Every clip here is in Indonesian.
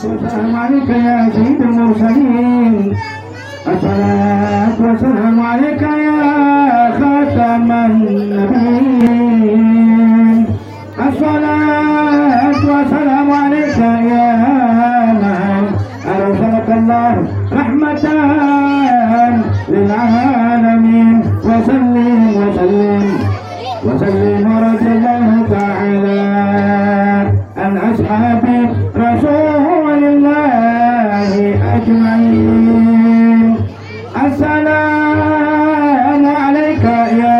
والسلام عليك يا سيد المرسلين. الصلاة والسلام عليك يا خاتم النبيين. الصلاة والسلام عليك يا من أرسلك الله رحمة للعالمين. وسلم وسلم وسلم ورضي الله تعالى عن أصحاب رسول الله أجمعين. السلام عليك يا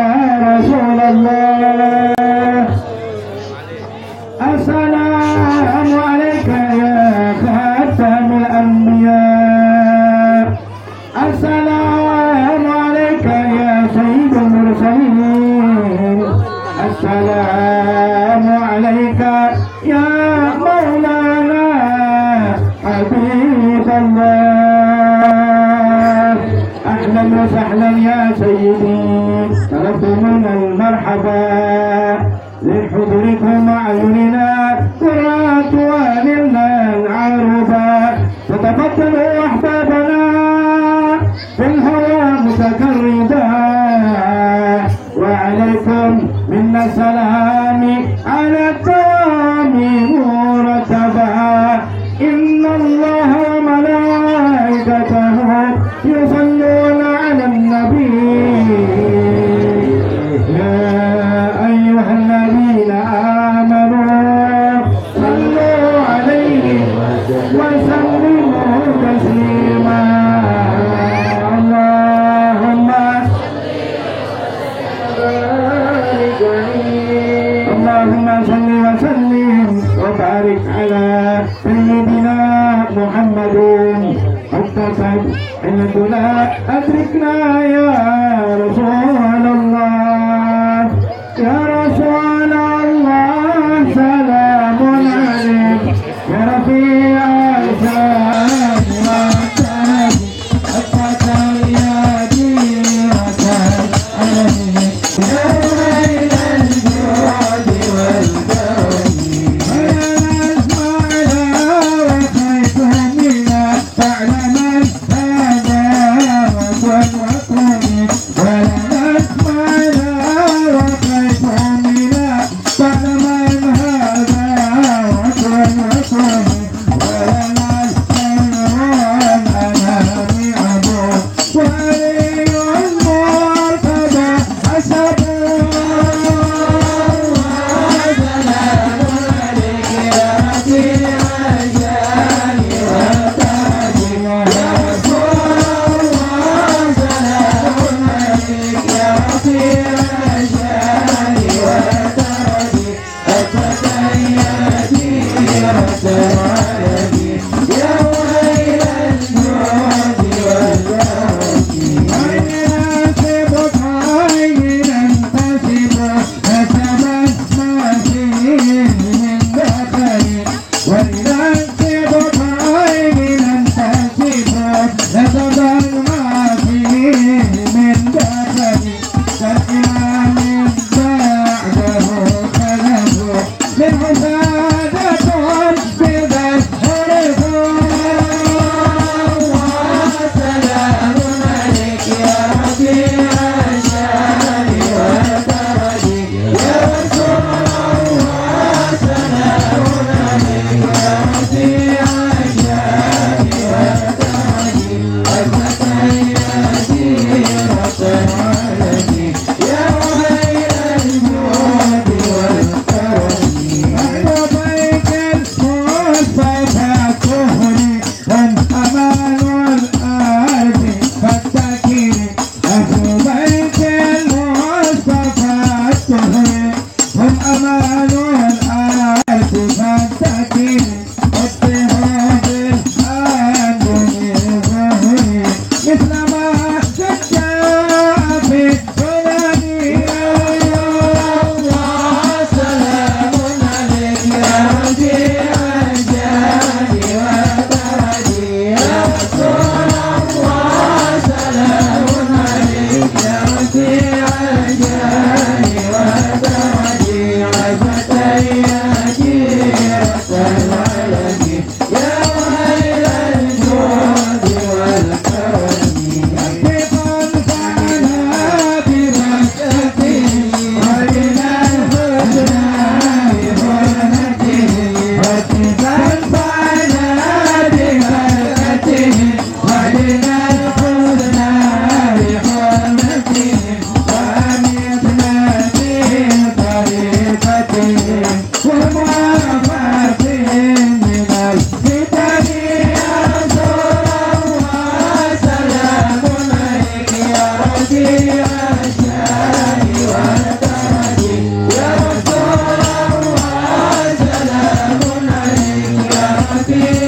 رسول الله. السلام عليك يا خاتم الأنبياء. السلام عليك يا سيد المرسلين. السلام عليك يا مولانا حبيب الله. أهلا وسهلا يا سيدي، تركتم المرحبا لحضوركم أعيننا قرات ولنا العربا. فتفضلوا أحبابنا في الهوى متكردا، وعليكم منا السلام على الدوام مرتبا. إن الله وملائكته يصلون على النبي. يا أيها الذين آمنوا صلوا عليه وسلموا تسليما. اللهم صل وسلم وبارك على سيدنا محمد. مقتصد عندنا أدركنا يا رسول الله. يا رسول الله سلام عليك يا رفيع الشام والتاج. أتاك يا ديرة عليك يا بين الجود والكرم. يا نسمع لا وخيفهم منا فاعلم هذا وكن وكن ولنا Assalamu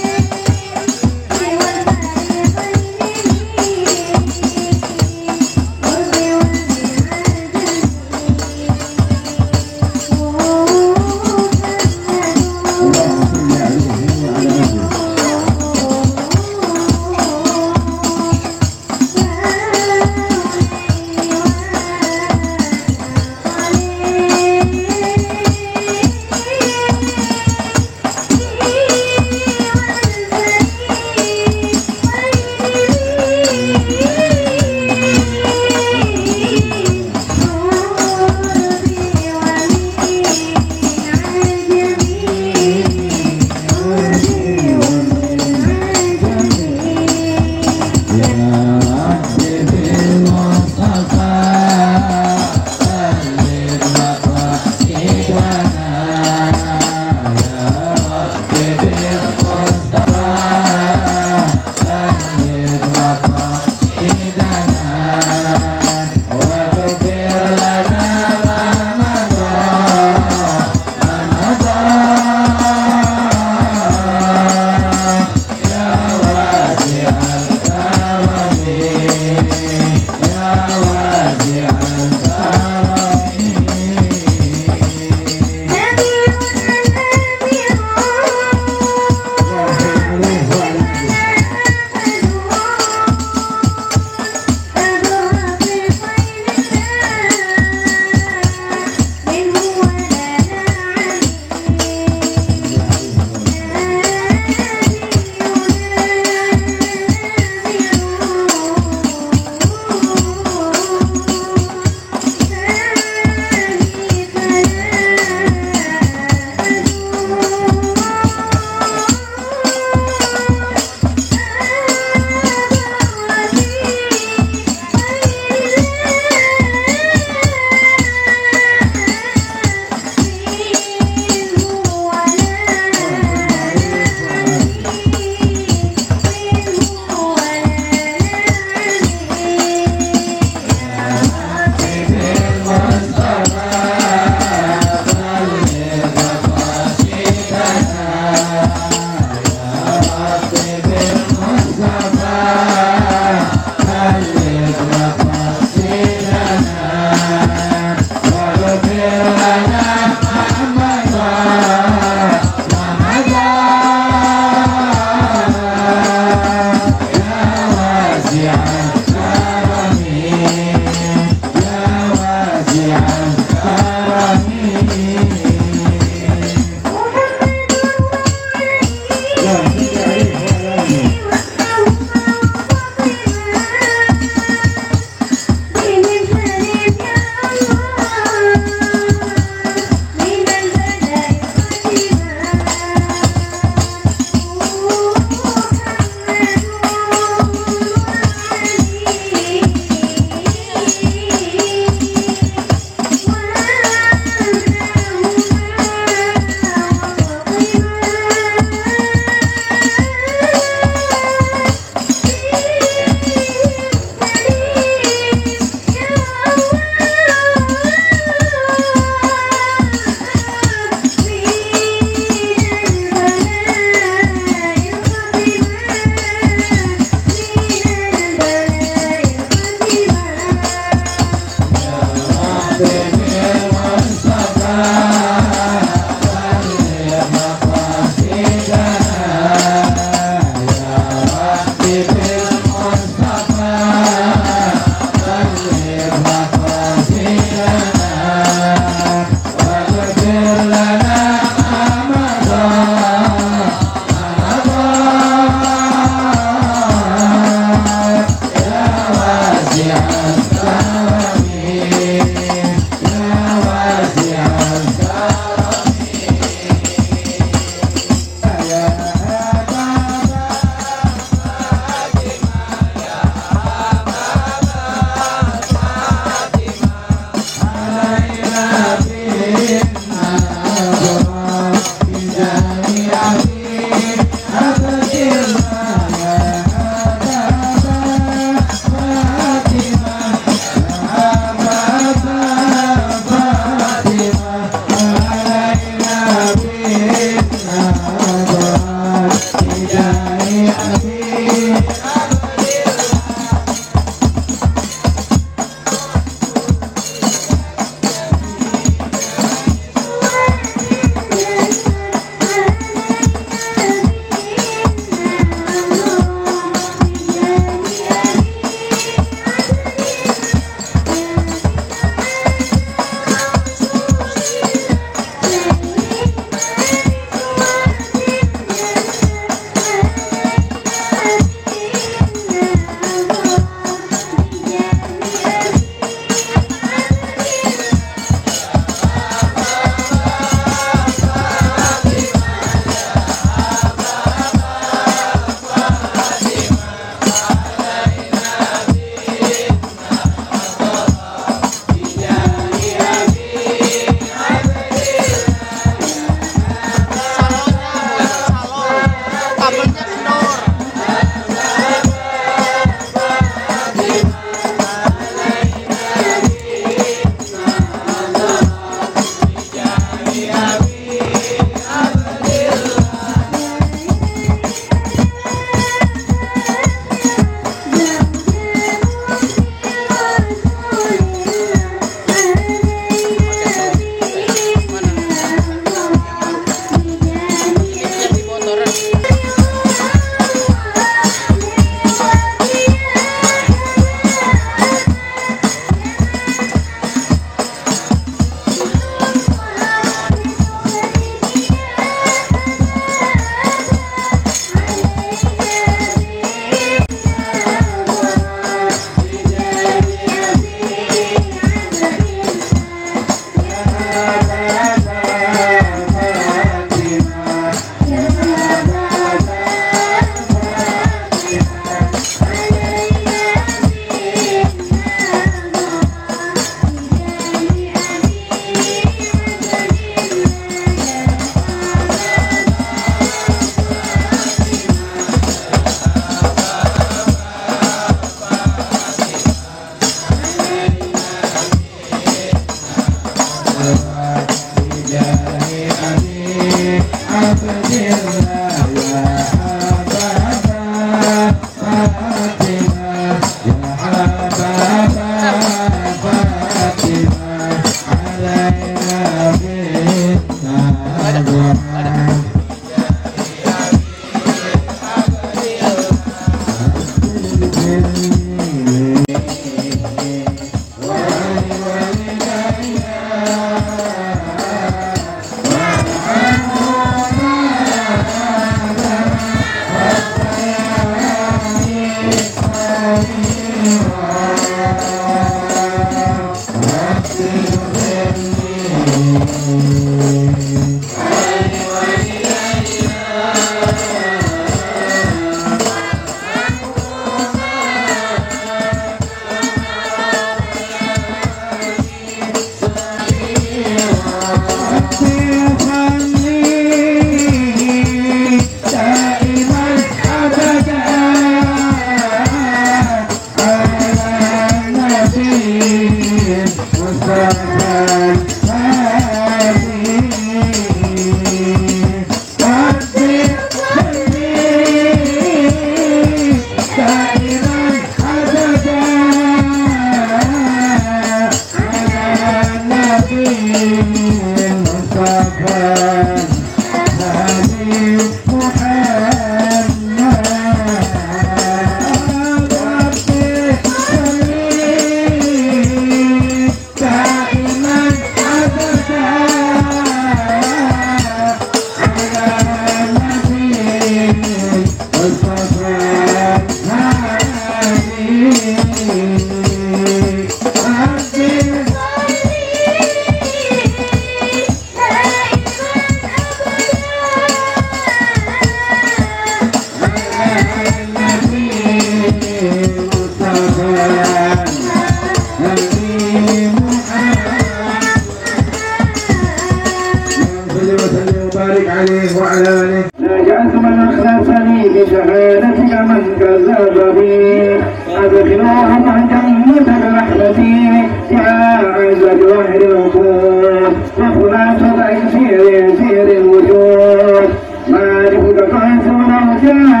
وخلاصة عن سير الوجود معرفك قاسم الأوجاع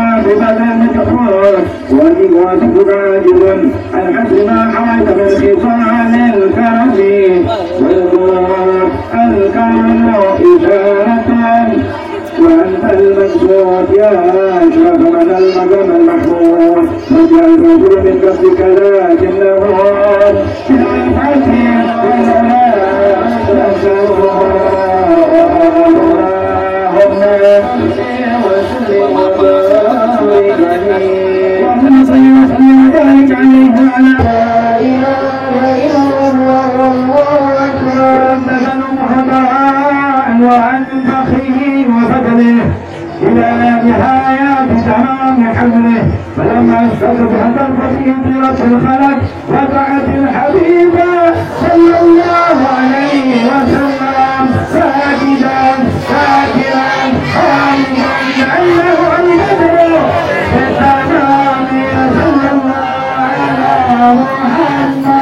ربك عاجز عن حسب ما حويت من خصال الكرم والنور الكون إشارة وأنت المقصود يا أشرف من المقام المحمود رجع الرجل من قبلك لكنه في الحكيم اللهم صل وسلم وبارك عليه وعلى وعن فخره وفضله إلى نهاية تمام حمله فلما استدرك الفقيه في رب الخلق وقعت الحبيبة صلى الله عليه وسلم ساجدا شاكرا حامدا لأنه البدر بتمام صلى الله على محمد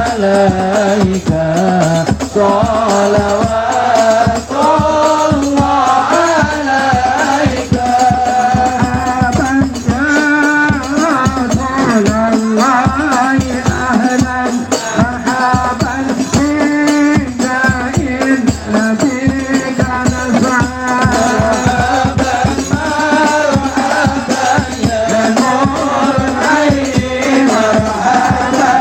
عليك صلوات الله عليك مرحبا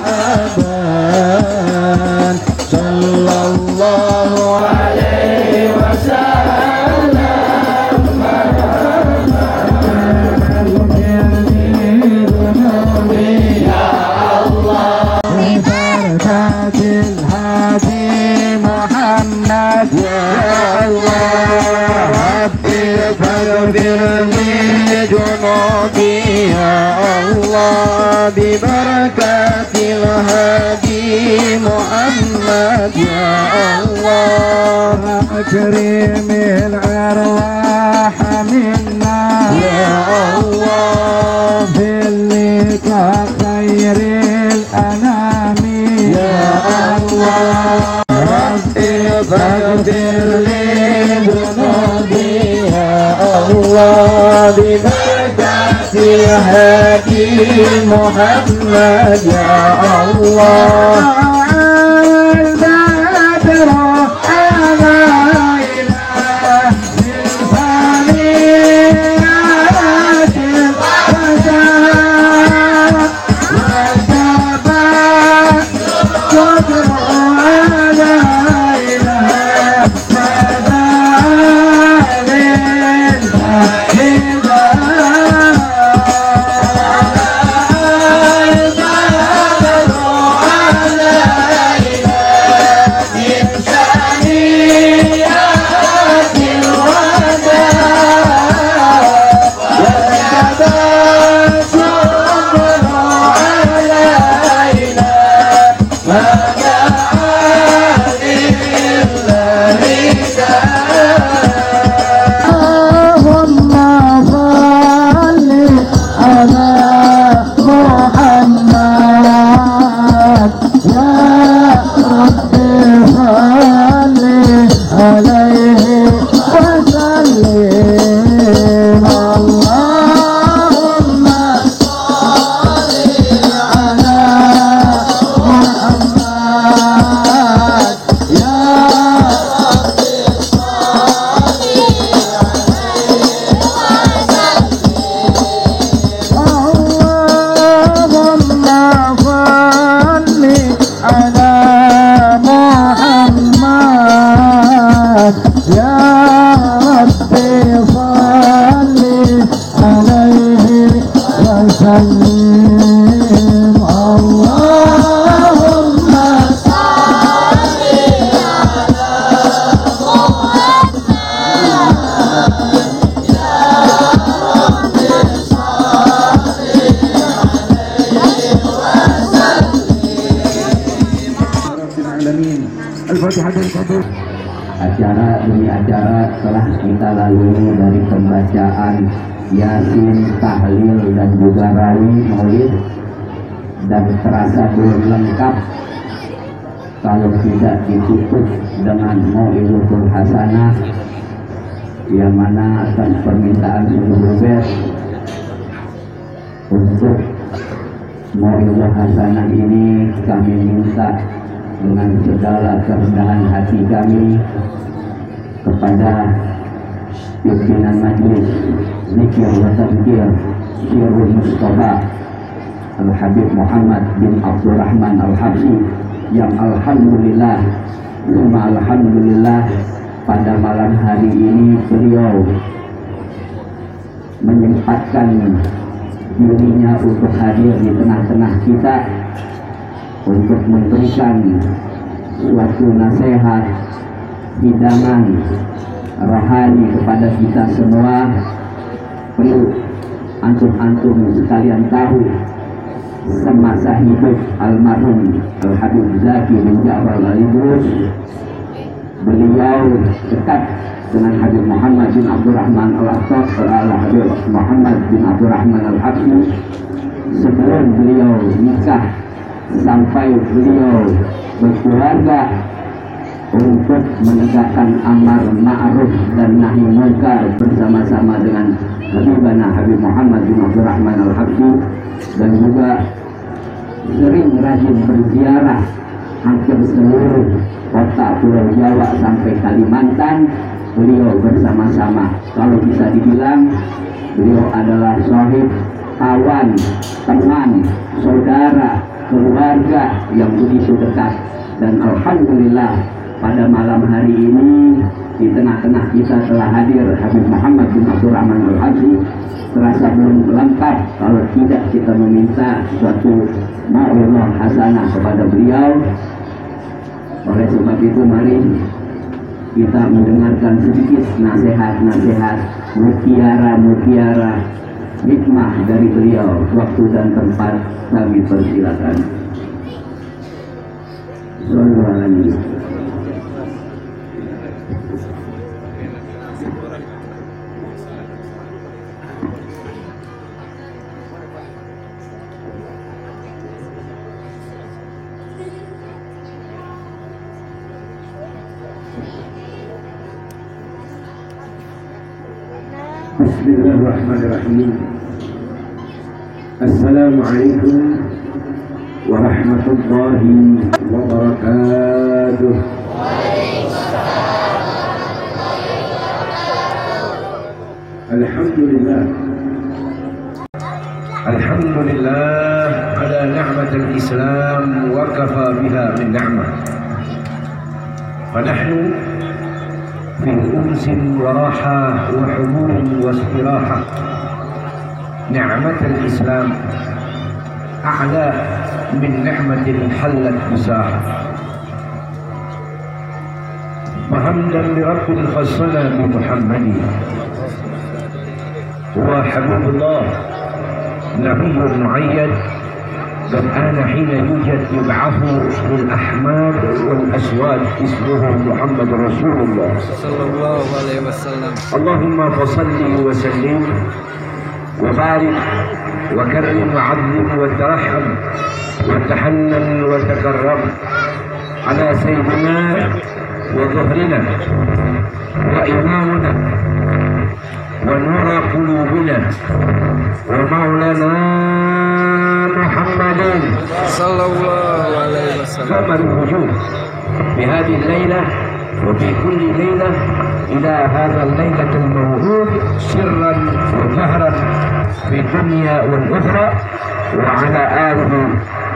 مرحبا صلى الله عليه وسلم مرحبا اغفر لي ذنوبي يا الله ببركة الهادي محمد يا الله ربي فاغفر لي ذنوبي يا الله ببركة الهادي محمد يا الله أكرم الأرواح منا يا الله في اللقاء خير الأنام يا الله ربي فاغفر لي ذنوبي يا الله ببركة الهادي محمد يا الله البدر علينا بالفانيات الرجاء وجب القدر علينا Acara demi acara telah kita lalui dari pembacaan Yasin, tahlil dan juga rawi maulid, dan terasa belum lengkap kalau tidak ditutup dengan mau'izatul hasanah, yang mana atas permintaan seluruh bes untuk mau'izatul hasanah ini kami minta dengan segala kerendahan hati kami kepada pimpinan majlis zikir wa tadzkir Syirul Mustafa Al-Habib Muhammad bin Abdurrahman Al-Habsyi, yang alhamdulillah pada malam hari ini beliau menyempatkan dirinya untuk hadir di tengah-tengah kita untuk memberikan suatu nasihat, hidangan rohani kepada kita semua. Perlu antum-antum sekalian tahu, semasa hidup almarhum Al-Habib Zaki bin Ja'far Al-Idrus, beliau dekat dengan Habib Muhammad bin Abdurrahman Al-Habib Muhammad bin Abdurrahman Al-Habsyi sebelum beliau nikah sampai beliau berkeluarga, untuk menegakkan amar ma'ruf dan nahi munkar bersama-sama dengan Habibana Habib Muhammad bin Abdurrahman Al-Habsyi, dan juga sering rajin berziarah hampir seluruh kota Pulau Jawa sampai Kalimantan. Beliau bersama-sama, kalau bisa dibilang beliau adalah sahib, kawan, teman, saudara keluarga yang begitu dekat. Dan alhamdulillah pada malam hari ini di tengah-tengah kita telah hadir Habib Muhammad bin Abdurrahman Al-Habsyi. Terasa belum lengkap kalau tidak kita meminta suatu ma'rifah hasanah kepada beliau. Oleh sebab itu mari kita mendengarkan sedikit nasihat-nasihat, mutiara-mutiara hikmah dari beliau. Waktu dan tempat kami persilakan. Sallallahu alaihi wasallam. Bismillahirrahmanirrahim. Assalamualaikum warahmatullahi wabarakatuh. Alhamdulillah. Alhamdulillah ala ni'matil Islam wa kafa biha min ni'mah. Fa nahnu في أنس وراحة وحضور واستراحة. نعمة الإسلام أعلى من نعمة حلت بساحة. وحمدا لرب خصنا بمحمد هو حبيب الله نبي معيد. بل آن حين يوجد يبعث للأحماد والأسواد اسمه محمد رسول الله صلى الله عليه وسلم. اللهم فصل وسلم وبارك وكرم وعظم وترحم وتحنن وتكرم على سيدنا وظهرنا وإمامنا ونور قلوبنا ومولانا محمد صلى الله عليه وسلم. كما الوجود في هذه الليلة وفي كل ليلة إلى هذا الليلة الموعود سرا وجهرا في الدنيا والأخرى وعلى آله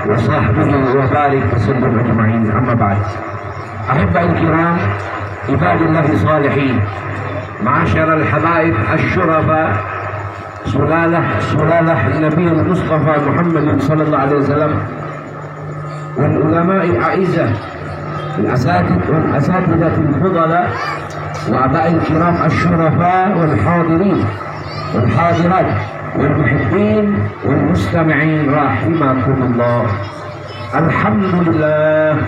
وصحبه وبارك وسلم أجمعين. أما بعد، أحبائي الكرام، عباد الله الصالحين، معاشر الحبائب الشرفاء، سلالة النبي المصطفى محمد صلى الله عليه وسلم، والعلماء الأعزة، الأساتذة الفضلاء، وآباء الكرام الشرفاء والحاضرين والحاضرات والمحبين والمستمعين رحمكم الله. Alhamdulillah,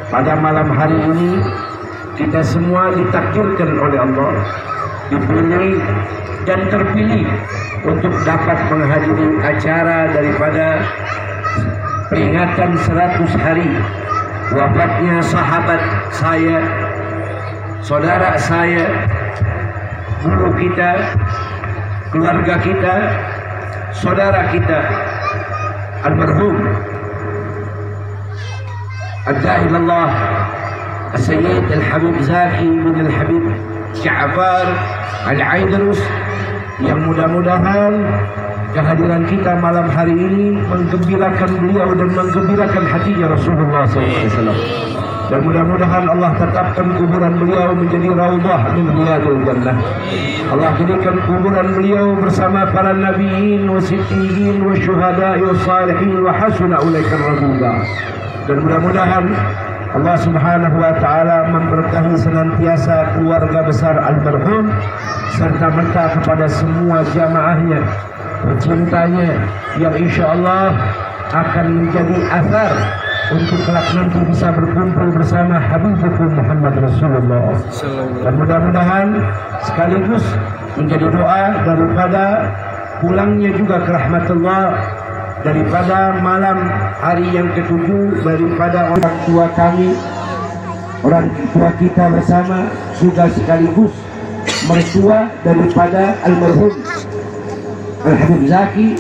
pada malam hari ini kita semua ditakdirkan oleh Allah, dipilih dan terpilih untuk dapat menghadiri acara daripada peringatan 100 hari wafatnya sahabat saya, saudara saya, guru kita, keluarga kita, saudara kita, almarhum ad-da'i ilallah Sayyid Al-Habib Zaki bin Al-Habib Ja'far Al-Aidrus, yang mudah-mudahan kehadiran kita malam hari ini menggembirakan beliau dan menggembirakan hatinya Rasulullah SAW. Dan mudah-mudahan Allah tetapkan kuburan beliau menjadi raudhah min riyadil jannah. Allah jadikan kuburan beliau bersama para nabiin wa siddiqin wa syuhada'i wa salihin wa hasuna ulaika rafiqa. Dan mudah-mudahan Allah Subhanahu wa taala memberkahi senantiasa keluarga besar almarhum serta merta kepada semua jamaahnya, pecintanya, yang insyaallah akan menjadi asar untuk kelak nanti bisa berkumpul bersama Habibukum Muhammad Rasulullah. Dan mudah-mudahan sekaligus menjadi doa daripada pulangnya juga ke rahmatullah, daripada malam hari yang ke-7, daripada orang tua kami, orang tua kita bersama, juga sekaligus mertua daripada almarhum Al-Habib Zaki,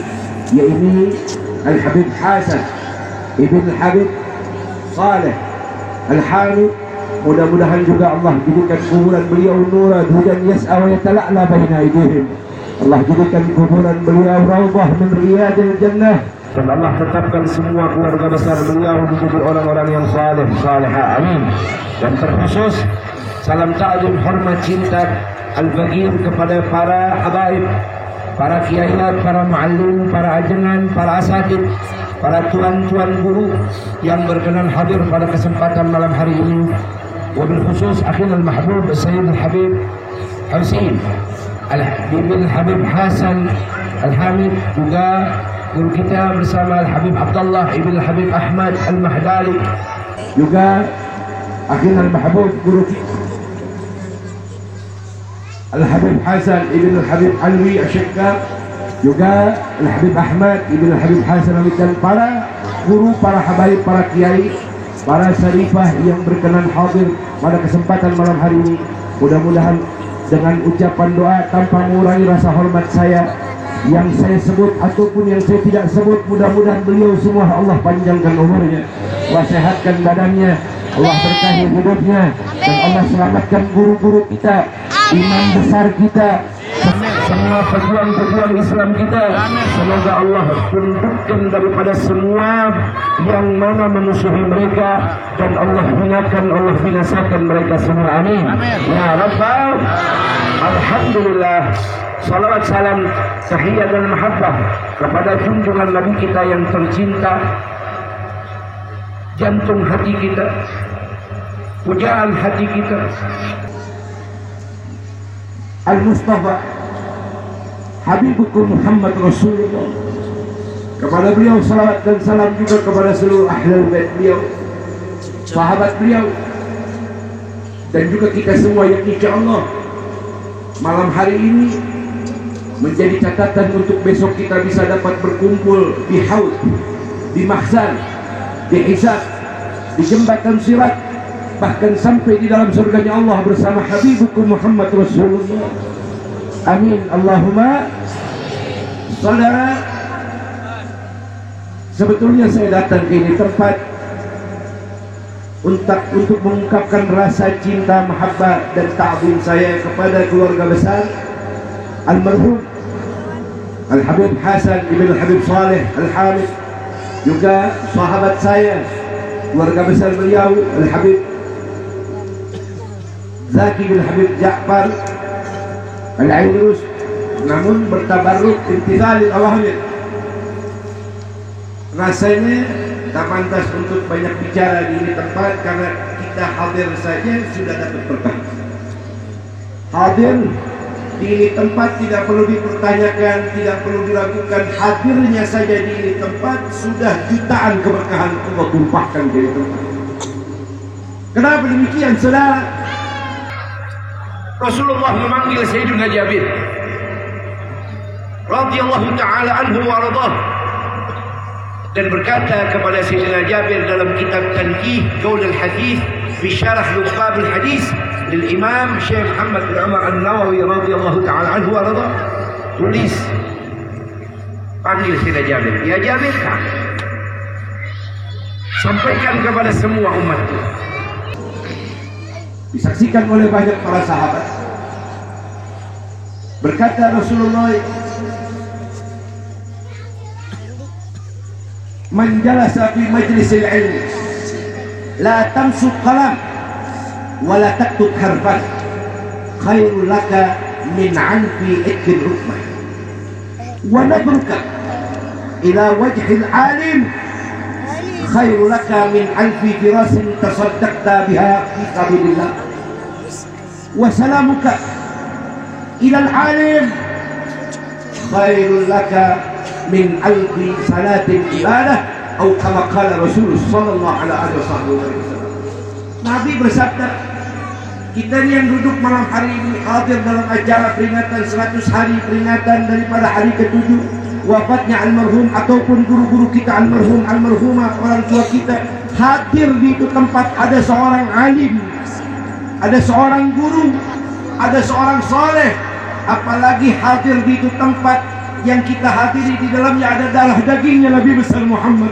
yaitu Al-Habib Hasan Ibn Habib Saleh Al-Hamid. Mudah-mudahan juga Allah jadikan kuburan beliau nuran hudan yas'a wa yatala'la baina aydihim. Allah jadikan kuburan beliau raudhah min riyadil jannah. dan Allah tetapkan semua keluarga besar beliau menjadi orang-orang yang saleh salehah, amin. Dan terkhusus salam ta'zim hormat cinta al-bagir kepada para habaib, para kiaiat, para muallim, para ajengan, para asatid, para tuan-tuan guru yang berkenan hadir pada kesempatan malam hari ini. Wabil khusus akhina al-mahbub Sayyid al-Habib Husin Ibn Habib Hasan Al-Hamid, juga guru kita bersama Al-Habib Abdullah Ibn Habib Ahmad Al-Mahdali, juga akhina al-mahbub guru Al-Habib Hasan Ibn Al-Habib Alwi Asyikar, juga Al-Habib Ahmad Ibn Al-Habib Hasan Alwi, dan para guru, para habaib, para kiai, para syarifah yang berkenan hadir pada kesempatan malam hari ini. Mudah-mudahan dengan ucapan doa tanpa mengurangi rasa hormat saya yang saya sebut ataupun yang saya tidak sebut, mudah-mudahan beliau semua Allah panjangkan umurnya, Allah sehatkan badannya, Allah berkahi hidupnya, dan Allah selamatkan guru-guru kita, imam besar kita, semua pejuang-pejuang Islam kita. Semoga Allah tundukkan daripada semua yang mana memusuhi mereka, dan Allah hinakan, Allah binasakan mereka semua, amin. Ya Rabbal Alhamdulillah. Salawat salam tahiyat dan mahabbah kepada junjungan Nabi kita yang tercinta, jantung hati kita, pujaan hati kita, Al-Mustafa Habibukum Muhammad Rasulullah. Kepada beliau salawat dan salam juga kepada seluruh ahlul bait beliau, sahabat beliau, dan juga kita semua yang insyaallah malam hari ini menjadi catatan untuk besok kita bisa dapat berkumpul di haud, di mahzan, di hisab, di jembatan sirat, bahkan sampai di dalam surganya Allah bersama Habibukum Muhammad Rasulullah. Amin. Allahumma saudara, sebetulnya saya datang ke ini tempat untuk mengungkapkan rasa cinta, mahabbah dan ta'zim saya kepada keluarga besar almarhum Al-Habib Hasan Ibn Habib Saleh Al-Hamid, juga sahabat saya, keluarga besar beliau Al-Habib Zaki bin Habib Ja'far Al-Aidrus, namun bertabarruk imtithalil awamir. Rasanya tak pantas untuk banyak bicara di ini tempat, karena kita hadir saja sudah dapat berkah. Hadir di ini tempat tidak perlu dipertanyakan, tidak perlu diragukan, hadirnya saja di ini tempat sudah jutaan keberkahan Allah tumpahkan di ini tempat. Kenapa demikian, saudara? Rasulullah memanggil Sayyidina Jabir radhiyallahu ta'ala anhu wa radhah, dan berkata kepada Sayyidina Jabir dalam kitab Tanqih Qaul al-Hadith fi Syarah Luqab al-Hadith lil Imam Syekh Muhammad bin Umar An-Nawawi radhiyallahu ta'ala anhu wa radhah, tulis, panggil Sayyidina Jabir, ya Jabir, sampaikan kepada semua umatku. Disaksikan oleh banyak para sahabat. Berkata Rasulullah, man jalasa fi majlisil ilm la tamsuk qalam wa la taktub harfan khairul laka min anfi ikil rukmah wa nadruka ila wajhil alim khairu laka min alfi firasin tasaddaqta biha fi sabilillah wa salamuka ila al-alim khairu laka min alfi salatin ibadah atau kama qala Rasulullah sallallahu alaihi wasallam. Nabi bersabda, kita yang duduk malam hari ini hadir dalam acara peringatan 100 hari peringatan daripada hari ke-7 wafatnya almarhum ataupun guru-guru kita almarhum, almarhumah, orang tua kita, hadir di itu tempat ada seorang alim, ada seorang guru, ada seorang saleh, apalagi hadir di itu tempat yang kita hadiri di dalamnya ada darah dagingnya Nabi besar Muhammad.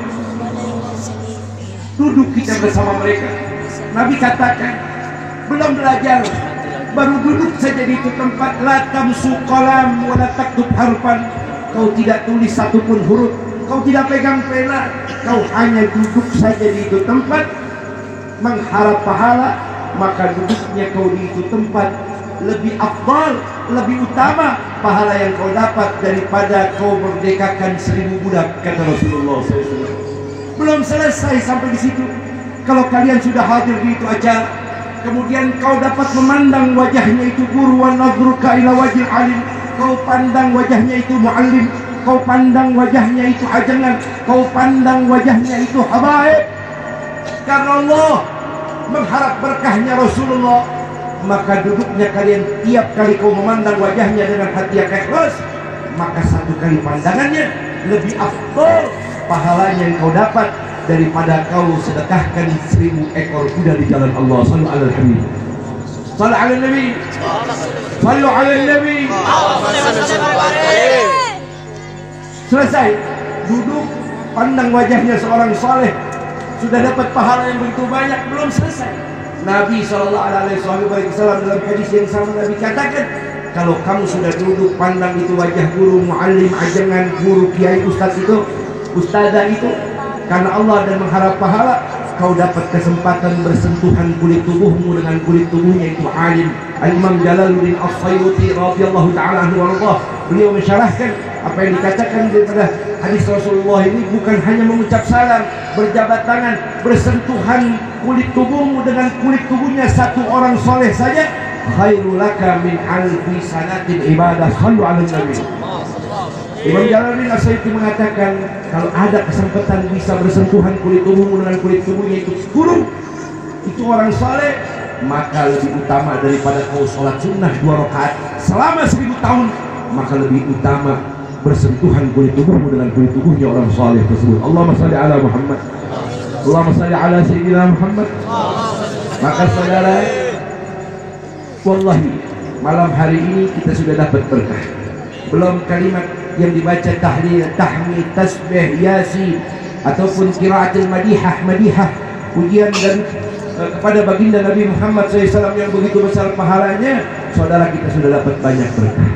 Duduk kita bersama mereka. Nabi katakan, belum belajar, baru duduk saja di itu tempat, la tamsu qalam wa la taktub harfan, kau tidak tulis satupun huruf, kau tidak pegang pena, kau hanya duduk saja di itu tempat mengharap pahala, maka duduknya kau di itu tempat lebih afdal, lebih utama pahala yang kau dapat daripada kau merdekakan 1000 budak, kata Rasulullah SAW. Belum selesai sampai di situ. Kalau kalian sudah hadir di itu acara, kemudian kau dapat memandang wajahnya itu guru, wa nadhruka ila wajhil alim, kau pandang wajahnya itu muallim, kau pandang wajahnya itu ajangan, kau pandang wajahnya itu habaib, karena Allah mengharap berkahnya Rasulullah, maka duduknya kalian tiap kali kau memandang wajahnya dengan hati yang ikhlas, maka satu kali pandangannya lebih afdal pahalanya yang kau dapat daripada kau sedekahkan 1000 ekor kuda di jalan Allah. Sallu ala Habib, sallu ala Nabi, sallu ala Nabi. Selesai duduk, pandang wajahnya seorang saleh, sudah dapat pahala yang begitu banyak. Belum selesai, Nabi SAW dalam hadis yang sama Nabi katakan, kalau kamu sudah duduk pandang itu wajah guru, muallim, ajangan, guru, kiai, ustaz itu, ustazah itu, karena Allah dan mengharap pahala, kau dapat kesempatan bersentuhan kulit tubuhmu dengan kulit tubuhnya itu alim. Al-Imam Jalaluddin As-Sayuti radhiyallahu ta'ala anhu warḍah, beliau mensyarahkan apa yang dikatakan daripada hadis Rasulullah ini, bukan hanya mengucap salam, berjabat tangan, bersentuhan kulit tubuhmu dengan kulit tubuhnya satu orang soleh saja, khairul laka min alfi sanatin ibadah. Sallu ala Nabi. Imam Jalaluddin As-Sayuti mengatakan, kalau ada kesempatan bisa bersentuhan kulit tubuhmu dengan kulit tubuhnya itu guru, itu orang soleh, maka lebih utama daripada kau sholat sunnah 2 rakaat selama 1000 tahun, maka lebih utama bersentuhan kulit tubuhmu dengan kulit tubuhnya orang soleh tersebut. Allahumma salli ala Muhammad, Allahumma salli ala Sayyidina Muhammad. Maka saudara, wallahi malam hari ini kita sudah dapat berkah. Belum kalimat yang dibaca tahlil, tahmid, tasbih, yasin, ataupun qiraatul madihah, pujian dan kepada baginda Nabi Muhammad SAW yang begitu besar pahalanya, saudara kita sudah dapat banyak berkah.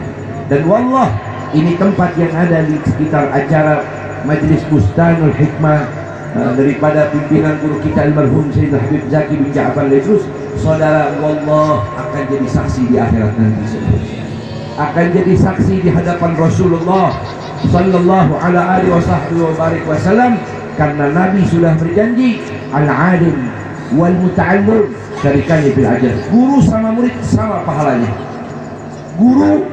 Dan wallah, ini tempat yang ada di sekitar acara Majlis Bustanul Hikmah daripada pimpinan guru kita almarhum Sayyidina Habib Zaki bin Ja'far Laifus, saudara, wallah akan jadi saksi di akhirat nanti, akan jadi saksi di hadapan Rasulullah sallallahu alaihi wasallam, karena Nabi sudah berjanji, al-alim wal muta'allim syarikani fil ajr. Guru sama murid sama pahalanya. Guru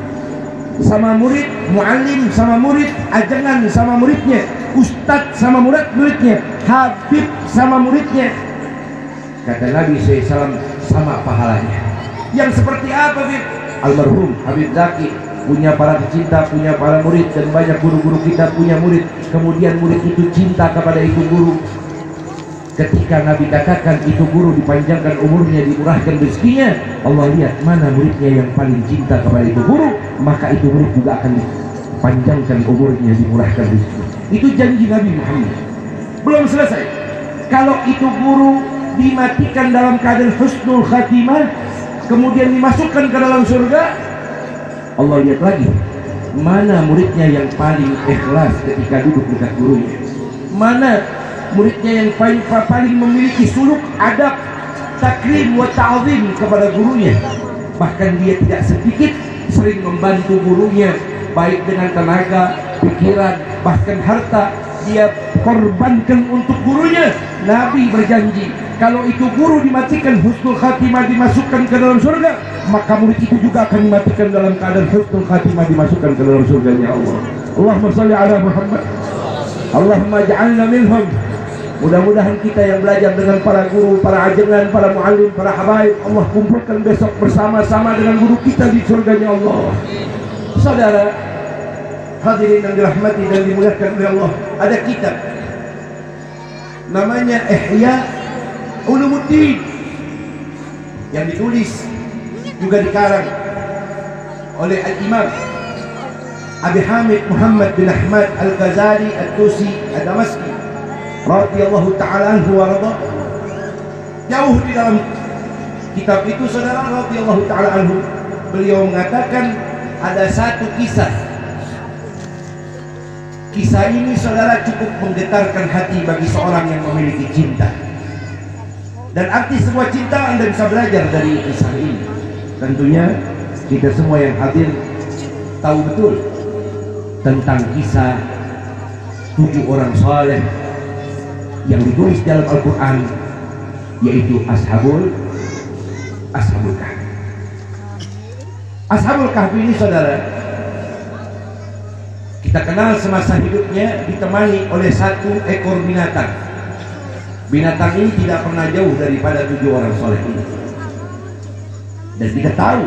sama murid, muallim sama murid, ajangan sama muridnya, ustadz sama muridnya, habib sama muridnya, kata Nabi SAW, sama pahalanya. Yang seperti apa, Bib? Almarhum Habib Zaki punya para pecinta, punya para murid, dan banyak guru-guru kita punya murid. Kemudian murid itu cinta kepada itu guru. Ketika Nabi katakan itu guru dipanjangkan umurnya, dimurahkan rezekinya, Allah lihat mana muridnya yang paling cinta kepada itu guru, maka itu murid juga akan dipanjangkan umurnya, dimurahkan rezekinya. Itu janji Nabi Muhammad. Belum selesai, kalau itu guru dimatikan dalam keadaan husnul khatimah, kemudian dimasukkan ke dalam surga, Allah lihat lagi mana muridnya yang paling ikhlas ketika duduk dekat gurunya, mana muridnya yang paling memiliki suluk adab, takrim wa ta'zim kepada gurunya. Bahkan dia tidak sedikit sering membantu gurunya, baik dengan tenaga, pikiran, bahkan harta dia korbankan untuk gurunya. Nabi berjanji, kalau itu guru dimatikan husnul khatimah, dimasukkan ke dalam surga, maka murid itu juga akan dimatikan dalam keadaan husnul khatimah, dimasukkan ke dalam surganya Allah. Allahumma salli ala Muhammad, Allahumma ja'alna minhum. Mudah-mudahan kita yang belajar dengan para guru, para ajangan, para muallim, para habaib, Allah kumpulkan besok bersama-sama dengan guru kita di surganya Allah. Saudara hadirin yang dirahmati dan dimuliakan oleh Allah, ada kitab namanya Ihya Ulumuddin yang ditulis juga dikarang oleh Al-Imam Abi Hamid Muhammad bin Ahmad Al-Ghazali Al-Tusi Al-Damaski radhiyallahu ta'ala anhu wa radha. Jauh di dalam kitab itu, saudara, radhiyallahu ta'ala anhu, beliau mengatakan ada satu kisah Kisah ini saudara cukup menggetarkan hati bagi seorang yang memiliki cinta. Dan arti sebuah cinta Anda bisa belajar dari kisah ini. Tentunya kita semua yang hadir tahu betul tentang kisah 7 orang saleh yang ditulis dalam Al-Quran, yaitu Ashabul Kahfi. Ashabul Kahfi ini saudara, kita kenal semasa hidupnya ditemani oleh 1 ekor binatang. Binatang ini tidak pernah jauh daripada 7 orang soleh ini. Dan kita tahu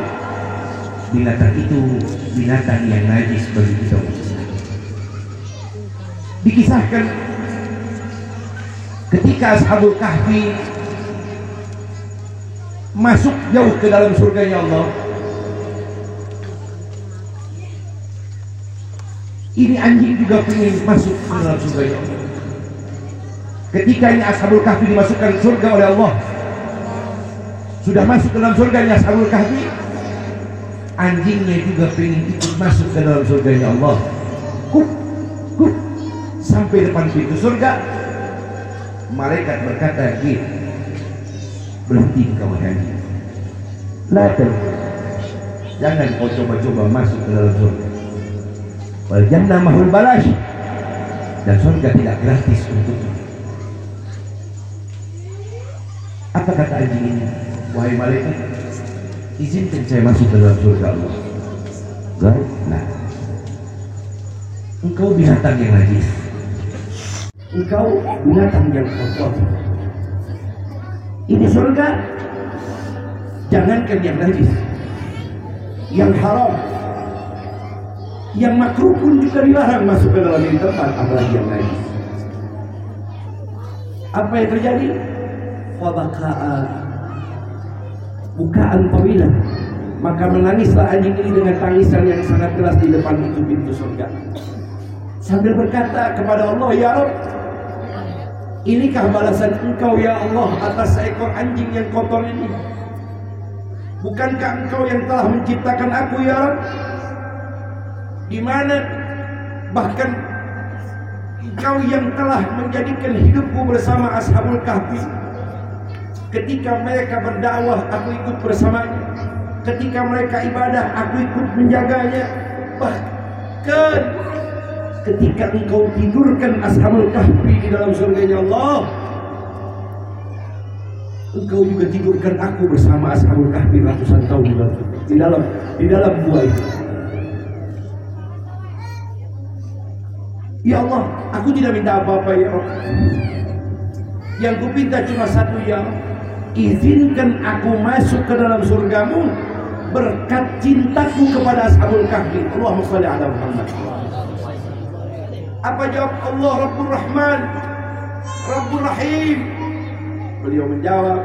binatang itu binatang yang najis bagi kita. Dikisahkan ketika Ashabul Kahfi masuk jauh ke dalam surganya Allah, ini anjing juga ingin masuk ke dalam surganya Allah. Ketika ini Ashabul Kahfi dimasukkan surga oleh Allah, sudah masuk ke dalam surganya Ashabul Kahfi, anjingnya juga ingin ikut masuk ke dalam surganya Allah. Sampai depan pintu surga, malaikat berkata, "Gil, berhenti kau anjing. Jangan kau coba-coba masuk ke dalam surga. Wal jannah mahul balash, dan surga tidak gratis untukmu." Apa kata anjing ini? "Wahai malaikat, izinkan saya masuk ke dalam surga Allah." Nah, engkau binatang yang najis, engkau binatang yang kotor. Ini surga, jangankan yang najis, yang haram, yang makruh pun juga dilarang masuk ke dalam ini tempat, apalagi yang najis. Apa yang terjadi? Bukaan tawilan, maka menangislah anjing ini dengan tangisan yang sangat keras di depan itu pintu surga, sambil berkata kepada Allah, "Ya Rabb, inikah balasan engkau ya Allah atas seekor anjing yang kotor ini? Bukankah engkau yang telah menciptakan aku ya Rabb? Di mana bahkan engkau yang telah menjadikan hidupku bersama Ashabul Kahfi. Ketika mereka berdakwah, aku ikut bersamanya. Ketika mereka ibadah, aku ikut menjaganya. Bahkan ketika engkau tidurkan Ashabul Kahfi di dalam surganya Allah, engkau juga tidurkan aku bersama Ashabul Kahfi ratusan tahun di dalam gua itu. Ya Allah, aku tidak minta apa-apa ya Allah. Yang ku minta cuma satu ya Allah, izinkan aku masuk ke dalam surgamu berkat cintaku kepada Ashabul Kahfi. Allahumma shalli ala Muhammad. Apa jawab Allah? Rabbur Rahman, Rabbur Rahim. Beliau menjawab,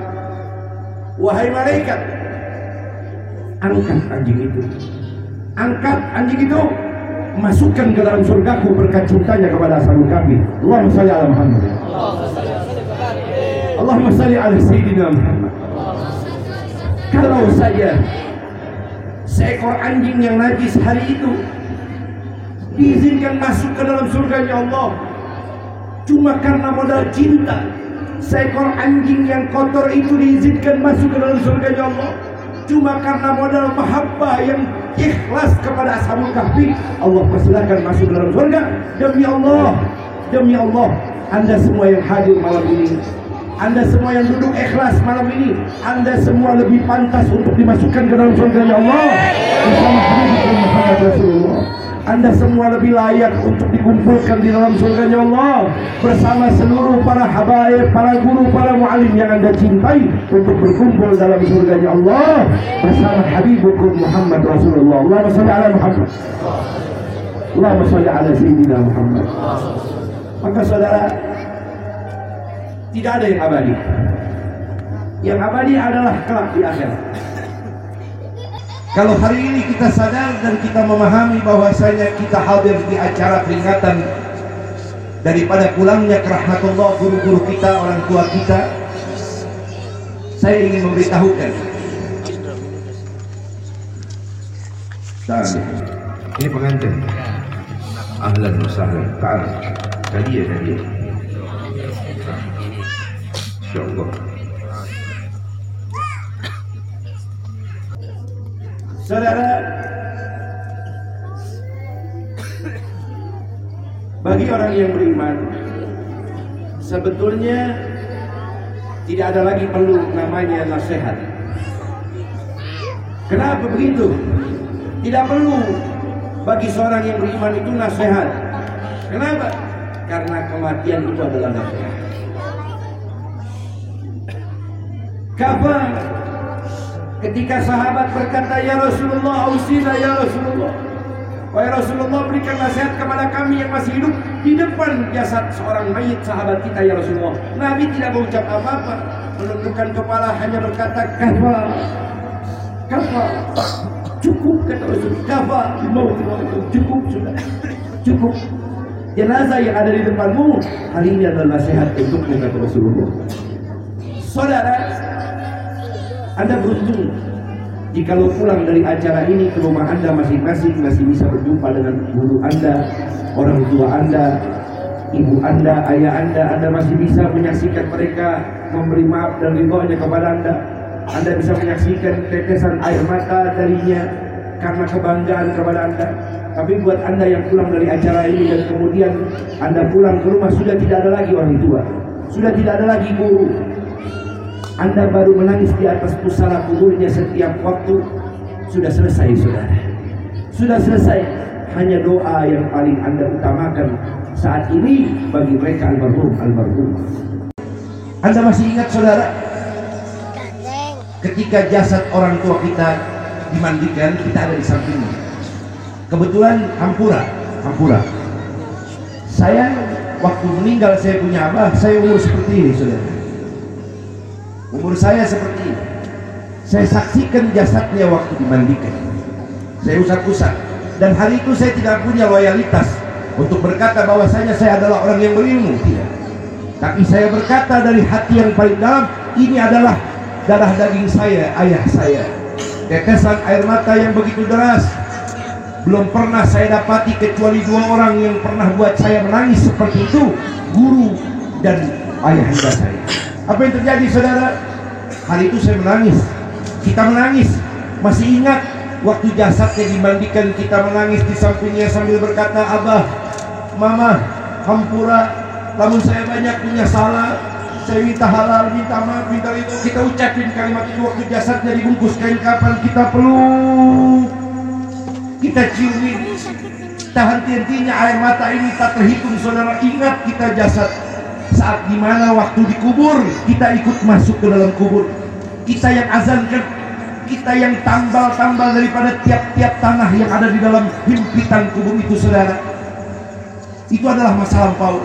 "Wahai malaikat, angkat anjing itu, angkat anjing itu, masukkan ke dalam surgaku berkat cintanya kepada Ashabul Kahfi." Allahumma shalli ala Muhammad. Allahumma shalli ala Sayyidina Muhammad. Kalau saja seekor anjing yang najis hari itu diizinkan masuk ke dalam surganya Allah cuma karena modal cinta, seekor anjing yang kotor itu diizinkan masuk ke dalam surganya Allah cuma karena modal mahabbah yang ikhlas kepada Ashabul Kahfi, Allah persilahkan masuk dalam surga. Demi Allah, Anda semua yang hadir malam ini, Anda semua yang duduk ikhlas malam ini, Anda semua lebih pantas untuk dimasukkan ke dalam surganya Allah bersama Habibur Muhammad Rasulullah. Anda semua lebih layak untuk dikumpulkan di dalam surganya Allah bersama seluruh para habaib, para guru, para mu'alim yang Anda cintai, untuk berkumpul dalam surganya Allah bersama Habibur Muhammad Rasulullah. Allahumma shalli ala Muhammad. Allahumma shalli ala Sayyidina Muhammad. Maka saudara, tidak ada yang abadi. Yang abadi adalah kelak di akhirat. Kalau hari ini kita sadar dan kita memahami bahwasanya kita hadir di acara peringatan daripada pulangnya ke rahmatullah guru-guru kita, orang tua kita, saya ingin memberitahukan. Ini pengantin. Ahlan wa sahlan. Ta'al. Hadiah. InsyaAllah. Saudara, bagi orang yang beriman, sebetulnya tidak ada lagi perlu namanya nasihat. Kenapa begitu? Tidak perlu bagi seorang yang beriman itu nasihat. Kenapa? Karena kematian itu adalah nasihat. Kapan ketika sahabat berkata, "Ya Rasulullah, ausina ya Rasulullah." Wahai Rasulullah, berikan nasihat kepada kami yang masih hidup di depan jasad seorang mayit sahabat kita, ya Rasulullah. Nabi tidak mengucap apa-apa, menundukkan kepala, hanya berkata, "Kafa, cukup," kata Rasulullah. "Kafa, cukup sudah, cukup. Jenazah yang ada di depanmu, hari ini adalah nasihat untukmu," kata Rasulullah. Saudara, Anda beruntung jikalau pulang dari acara ini ke rumah Anda masing-masing masih bisa berjumpa dengan guru Anda, orang tua Anda, ibu Anda, ayah Anda masih bisa menyaksikan mereka memberi maaf dan ridhonya kepada Anda. Anda bisa menyaksikan tetesan air mata darinya karena kebanggaan kepada Anda. Tapi buat Anda yang pulang dari acara ini dan kemudian Anda pulang ke rumah, sudah tidak ada lagi orang tua, sudah tidak ada lagi guru. Anda baru menangis di atas pusara kuburnya setiap waktu. Sudah selesai, saudara. Sudah selesai. Hanya doa yang paling Anda utamakan saat ini bagi mereka almarhum. Anda masih ingat, saudara, ketika jasad orang tua kita dimandikan, kita ada di sampingnya. Kebetulan Hampura. Saya waktu meninggal, saya punya abah, saya umur seperti ini, saudara. Umur saya seperti ini. Saya saksikan jasadnya waktu dimandikan. Saya usap-usap. Dan hari itu saya tidak punya loyalitas untuk berkata bahwasanya saya adalah orang yang berilmu, tidak. Tapi saya berkata dari hati yang paling dalam, ini adalah darah daging saya, ayah saya. Tetesan air mata yang begitu deras belum pernah saya dapati kecuali dua orang yang pernah buat saya menangis seperti itu, guru dan ayahanda saya. Apa yang terjadi, saudara? Hari itu saya menangis. Kita menangis. Masih ingat waktu jasadnya dimandikan, kita menangis di sampingnya sambil berkata, "Abah, Mama, Hampura, namun saya banyak punya salah. Saya minta halal, minta maaf, minta itu." Kita ucapin kalimat itu waktu jasadnya dibungkus kain kafan. Kita peluk, kita ciumin. Tak henti-hentinya air mata ini tak terhitung, saudara. Ingat kita jasad saat dimana waktu dikubur, kita ikut masuk ke dalam kubur. Kita yang azankan, kita yang tambal-tambal daripada tiap-tiap tanah yang ada di dalam himpitan kubur itu, saudara. Itu adalah masa lampau.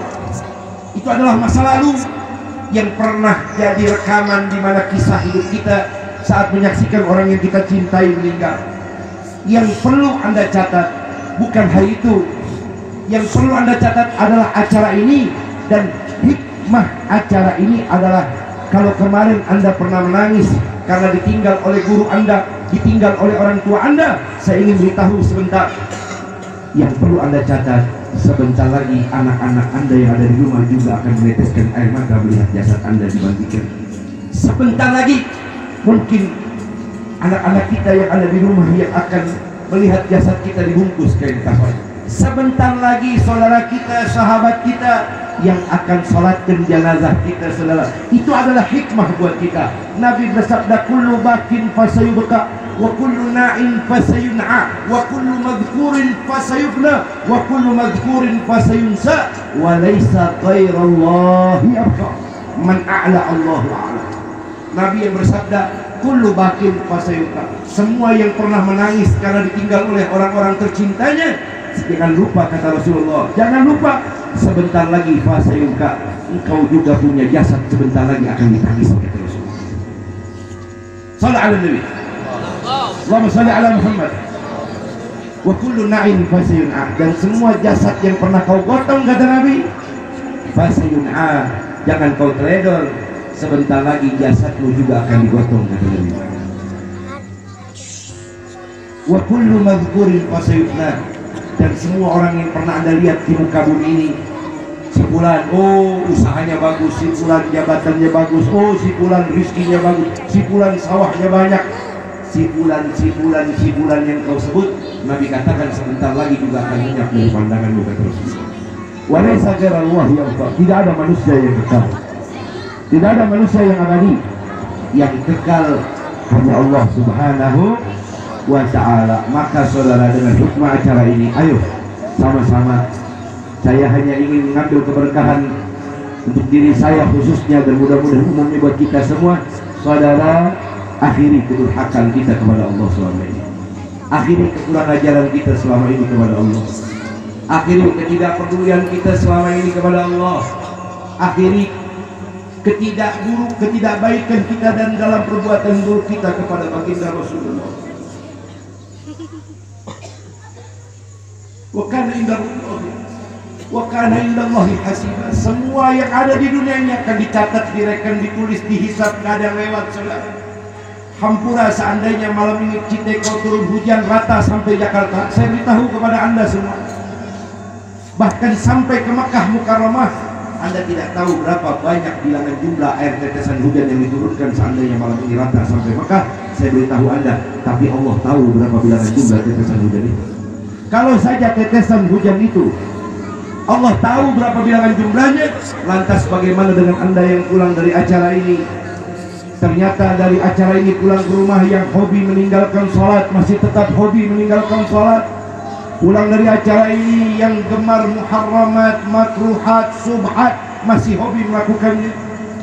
Itu adalah masa lalu yang pernah jadi rekaman di mana kisah hidup kita saat menyaksikan orang yang kita cintai meninggal. Yang perlu Anda catat bukan hari itu. Yang perlu Anda catat adalah acara ini. Dan hikmah acara ini adalah, kalau kemarin Anda pernah menangis karena ditinggal oleh guru Anda, ditinggal oleh orang tua Anda, saya ingin beritahu sebentar, yang perlu Anda catat, sebentar lagi anak-anak Anda yang ada di rumah juga akan meneteskan air mata melihat jasad Anda dimandikan. Sebentar lagi mungkin anak-anak kita yang ada di rumah yang akan melihat jasad kita dibungkus kain kafan. Sebentar lagi saudara kita, sahabat kita yang akan sholatkan jenazah kita, saudara. Itu adalah hikmah buat kita. Nabi bersabda, "Kullu bakin fasayubka, wa kullu na'in fasayun'a, wa kullu madhkurin fasayubna, wa kullu madhkurin fasayunsa, wa laysa ghairallahi abqa, man a'la Allahu a'la." Nabi yang bersabda, "Kullu bakin fasayubka." Semua yang pernah menangis karena ditinggal oleh orang-orang tercintanya, jangan lupa, kata Rasulullah, jangan lupa, sebentar lagi fasayunka, engkau juga punya jasad sebentar lagi akan ditangis, kata Rasulullah. Sallallahu alaihi wasallam. Allahumma shalli ala Muhammad. Wa kullu na'in fasayun'a, dan semua jasad yang pernah kau gotong, kata Nabi, fasayun'a, jangan kau teledor, sebentar lagi jasadmu juga akan digotong, kata Nabi. Wa kullu madhkurin fasayun'a, dan semua orang yang pernah Anda lihat di muka bumi ini, si fulan, oh usahanya bagus, si fulan jabatannya bagus, oh si fulan rizkinya bagus, si fulan sawahnya banyak, si fulan yang kau sebut, Nabi katakan sebentar lagi juga akan lenyap dari pandanganmu, kata Rasulullah. Walaysa ghairallah yabqa. Tidak ada manusia yang kekal, tidak ada manusia yang abadi. Yang kekal hanya Allah Subhanahu wa ta'ala. Maka saudara, dengan hikmah acara ini, ayo sama-sama, saya hanya ingin mengambil keberkahan untuk diri saya khususnya, dan mudah-mudahan umumnya buat kita semua. Saudara, akhiri kedurhakaan kita kepada Allah selama ini, akhiri kekurangan ajaran kita selama ini kepada Allah, akhiri ketidakpedulian kita selama ini kepada Allah, akhiri ketidakbaikan kita dan dalam perbuatan buruk kita kepada baginda Rasulullah. Wa kana indallahi hasiba. Semua yang ada di dunia ini akan dicatat, direkam, ditulis, dihisab, nggak ada yang lewat, saudara. Hampura seandainya malam ini Citeko turun hujan rata sampai Jakarta, saya beritahu kepada Anda semua, bahkan sampai ke Makkah Mukarramah, Anda tidak tahu berapa banyak bilangan jumlah air tetesan hujan yang diturunkan seandainya malam ini rata sampai Makkah. Saya beritahu Anda, tapi Allah tahu berapa bilangan jumlah tetesan hujan itu. Kalau saja tetesan hujan itu Allah tahu berapa bilangan jumlahnya, lantas bagaimana dengan Anda yang pulang dari acara ini? Ternyata dari acara ini pulang ke rumah yang hobi meninggalkan sholat, masih tetap hobi meninggalkan sholat. Pulang dari acara ini yang gemar muharramat, makruhat, subhat, masih hobi melakukannya.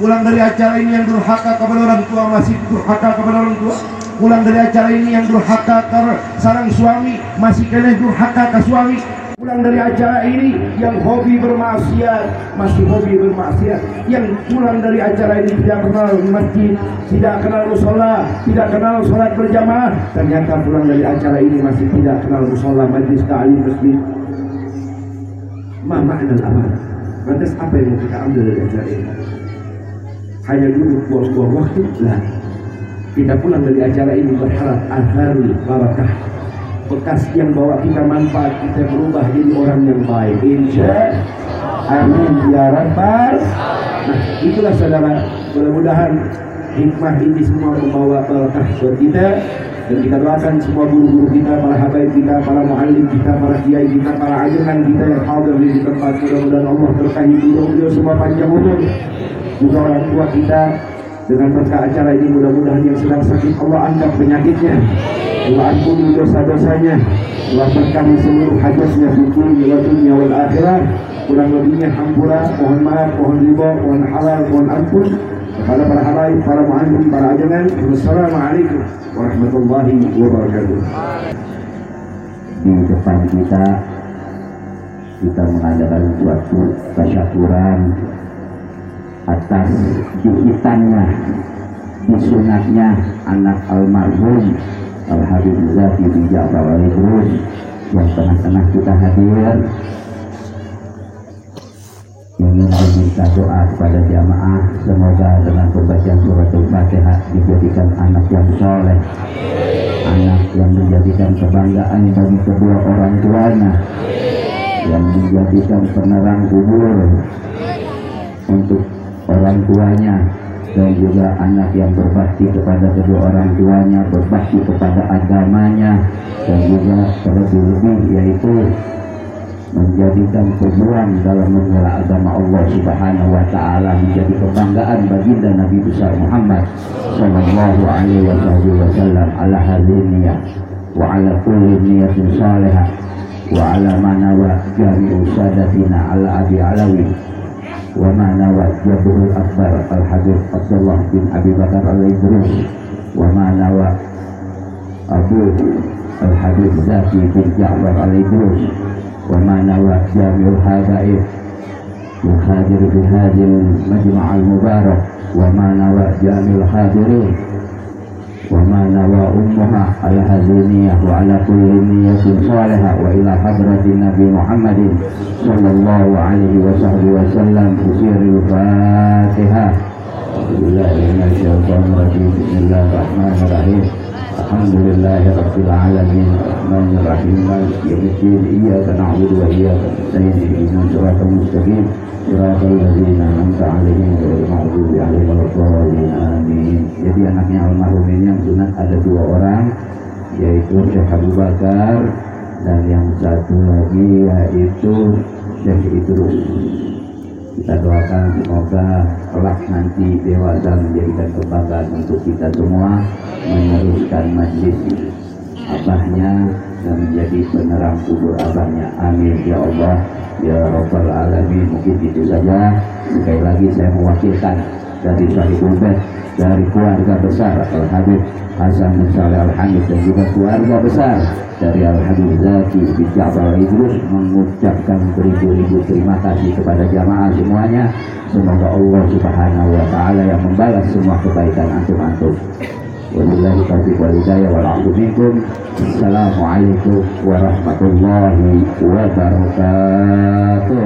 Pulang dari acara ini yang durhaka kepada orang tua, masih durhaka kepada orang tua. Pulang dari acara ini yang durhaka ke sarang suami, masih kena durhaka ke suami. Pulang dari acara ini yang hobi bermaksiat, masih hobi bermaksiat. Yang pulang dari acara ini tidak kenal masjid, tidak kenal mushola, tidak kenal sholat berjamaah, ternyata pulang dari acara ini masih tidak kenal mushola, majlis ta'lim masjid. Ma makna al-amanah? Lantas apa yang mau kita ambil dari acara ini? Hanya duduk buang-buang waktu? Lah, kita pulang dari acara ini berharap atharul barakah, bekas yang bawa kita manfaat, kita berubah jadi orang yang baik, insya amin ya rabbal. Nah, itulah saudara, mudah-mudahan hikmah ini semua membawa barakah buat kita, dan kita doakan semua guru-guru kita, para habaib kita, para muallim kita, para kiai kita, para ajunan kita yang hadir di tempat. Mudah-mudahan Allah berkahi beliau semua panjang umur, juga orang tua kita. Dengan berkah acara ini, mudah-mudahan yang sedang sakit Allah angkat penyakitnya, Allah ampuni dosa-dosanya, Allah berkahi seluruh hajatnya di dunia wal akhirat. Kurang lebihnya hampura, mohon maaf, mohon ridha, mohon halal, mohon ampun kepada para habaib, para muallim, para ajangan. Wassalamualaikum warahmatullahi wabarakatuh. Di depan kita mengadakan suatu tasyakuran atas dihitannya, disunatnya anak almarhum Al-Habib Zaki bin Ja'far Al-Idrus yang tengah-tengah kita hadir. Ingin meminta doa kepada jamaah, semoga dengan pembacaan surat Al-Fatihah dijadikan anak yang soleh, anak yang menjadikan kebanggaan bagi kedua orang tuanya, yang menjadikan penerang kubur untuk orang tuanya, dan juga anak yang berbakti kepada kedua orang tuanya, berbakti kepada agamanya, dan juga terlebih-lebih yaitu menjadikan pejuang dalam membela agama Allah Subhanahu wa ta'ala, menjadi kebanggaan baginda Nabi besar Muhammad sallallahu alaihi wasallam. Ala hadiniyah wa ala kulli niyatin salihah wa ala manawa jami'u sadatina ala abi alawi wa manawa jabul akbar al-habib Abdullah bin Abi Bakar al-Idrus wa manawa Abu al-Habib Zaki bin Ja'far al-Idrus wa manawa jami'ul habaib yuhadir bihadil majma'al mubarak wa manawa jami'ul hadirin wa manawa ummuha al-haziniyah wa ala kulli niyatin salihah wa ila hadratin Nabi Muhammadin sallallahu alaihi wasallam. Usiril Fatihah. Bismillahirrahmanirrahim. Alhamdulillahi Rabbil Alamin Ar-Rahmanir Rahim Maliki Yawmiddin Iyyaka na'budu wa iyyaka nasta'in Ihdinas siratal mustaqim siratal ladzina an'amta 'alaihim ghairil maghdubi 'alaihim waladdallin amin. Jadi anaknya almarhum ini yang sunat ada 2 orang, yaitu Syekh Abu Bakar dan yang satu lagi yaitu Syekh Idrus. Kita doakan semoga kelak nanti dewasa menjadikan kebanggaan untuk kita semua, meneruskan majlis abahnya dan menjadi penerang kubur abahnya. Amin ya Allah ya Rabbal Alamin. Mungkin itu saja. Sekali lagi saya mewakilkan dari Sahibul Bait, dari keluarga besar Al-Habib Hasan bin Shalih Al-Hamid dan juga keluarga besar dari Al-Habib Zaki bin Ja'far Idrus mengucapkan beribu-ribu terima kasih kepada jamaah semuanya. Semoga Allah Subhanahu wa taala yang membalas semua kebaikan antum-antum. Wabillahi taufiq wal hidayah wal 'afwu minkum. Assalamualaikum warahmatullahi wabarakatuh.